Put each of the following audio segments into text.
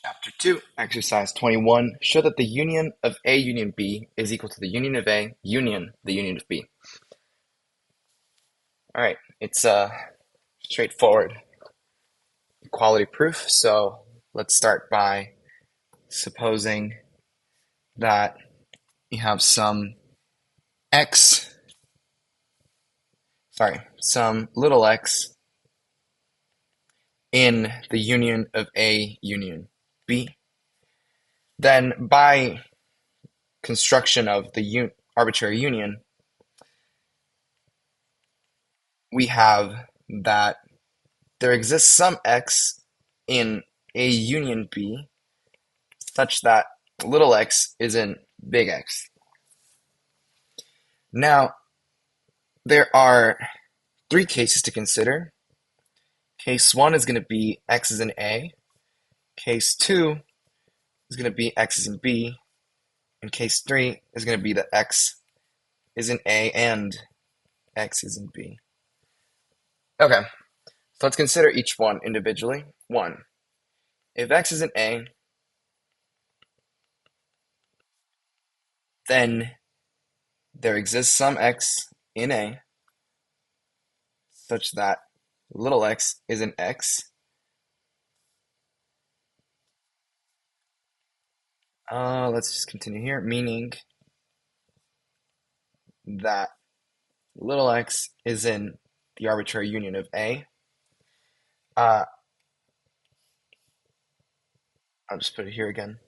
Chapter 2, Exercise 21. Show that the union of A union B is equal to the union of A union the union of B. Alright, it's a straightforward equality proof, so let's start by supposing that you have some little x in the union of A union B. Then by construction of the arbitrary union, we have that there exists some x in A union B such that little x is in big X. Now, there are three cases to consider. Case 1 is going to be x is in A. Case 2 is going to be x is in B. And case 3 is going to be that x is in A and x is in B. Okay, so let's consider each one individually. 1. If x is in A, then there exists some x in A such that little x is in X. Let's just continue here, meaning that little x is in the arbitrary union of A. I'll just put it here again.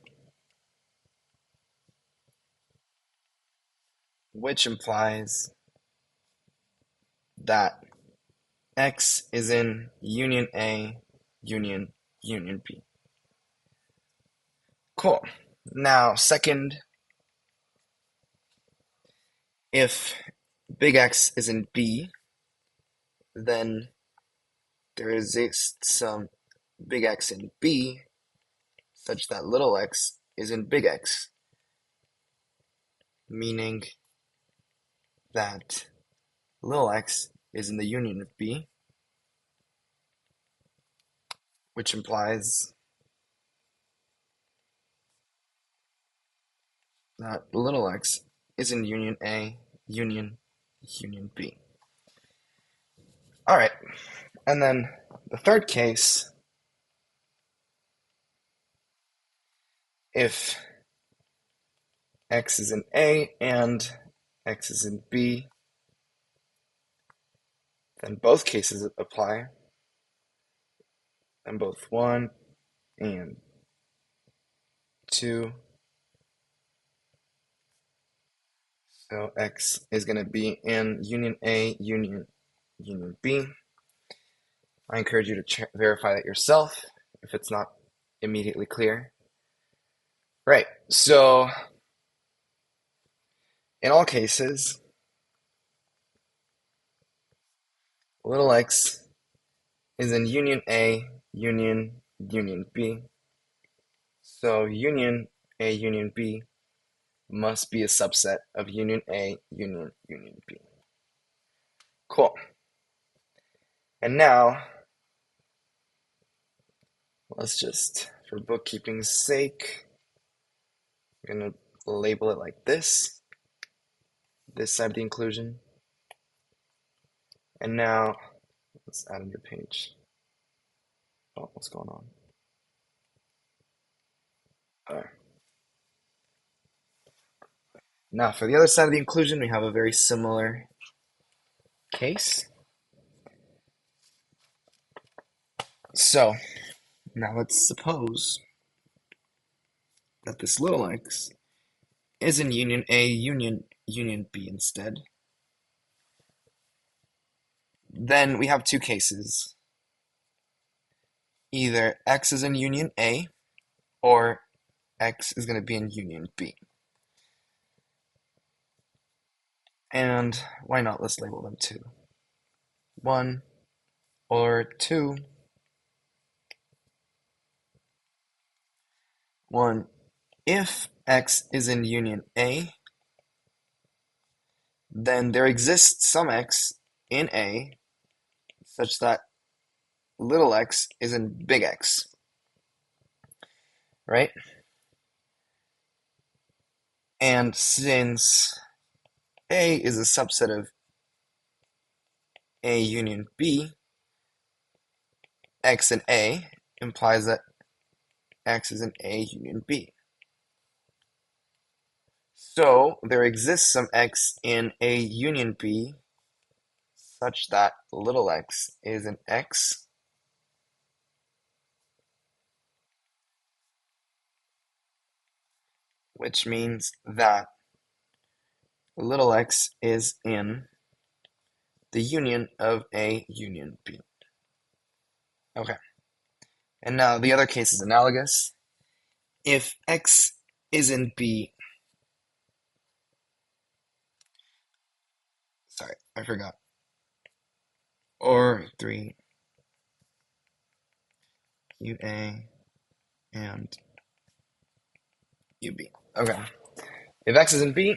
Which implies that x is in union A, union B. Cool. Now, second, if big X is in B, then there exists some big X in B such that little x is in big X, meaning that little x is in the union of B, which implies that little x is in union A, union B. All right, and then the third case, if x is in A and x is in B, then both cases apply, and both 1 and 2. So x is going to be in union A, union B. I encourage you to verify that yourself if it's not immediately clear. Right, so in all cases, little x is in union A, union B. So union A, union B must be a subset of union A, union B. Cool. And now, let's just, for bookkeeping's sake, I'm going to label it like this side of the inclusion. And now, let's add a new page. Oh, what's going on? All right. Now, for the other side of the inclusion, we have a very similar case. So, now let's suppose that this little x is in union A, union B instead. Then we have two cases. Either x is in union A, or x is going to be in union B. And why not? Let's label them 2. 1 or 2. 1. If x is in union A, then there exists some x in A such that little x is in big X. right? And since A is a subset of A union B, X in A implies that X is in A union B. So there exists some X in A union B such that little x is an X which means that little x is in the union of A union B. Okay, and now the other case is analogous. If X is in B, sorry, I forgot, or 3 UA and UB. Okay, if X is in B,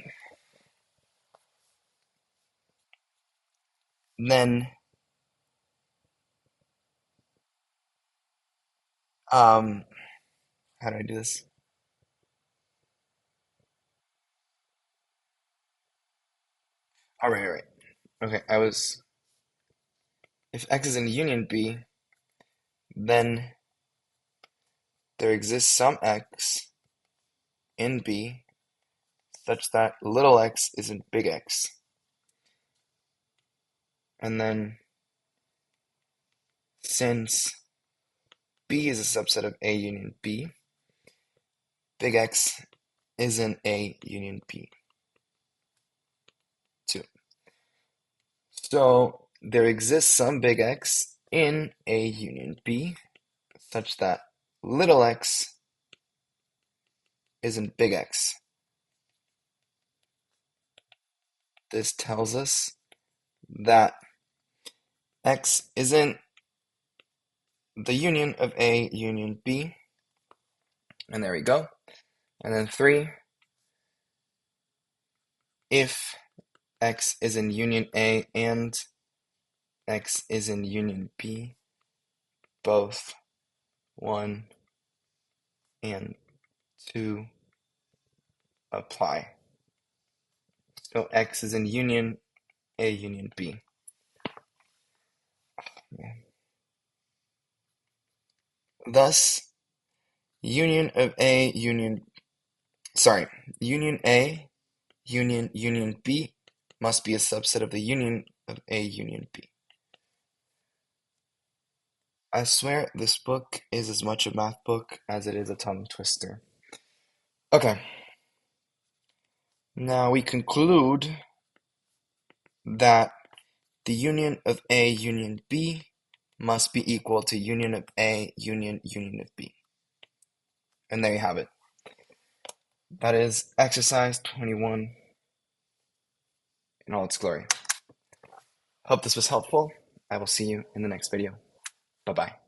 then how do I do this? All right. Okay, if X is in union B, then there exists some X in B such that little x is in big X. And then since B is a subset of A union B, big X is in A union B too. So there exists some big X in A union B such that little x is in big X. This tells us that X is in the union of A union B, and there we go. And then 3, if X is in union A and X is in union B, both 1 and 2 apply. So X is in union A union B. Thus, union of A union, union A union B must be a subset of the union of A union B. I swear this book is as much a math book as it is a tongue twister. Okay, now we conclude that the union of A union B must be equal to union of A union of B. And there you have it. That is exercise 21 in all its glory. Hope this was helpful. I will see you in the next video. Bye-bye.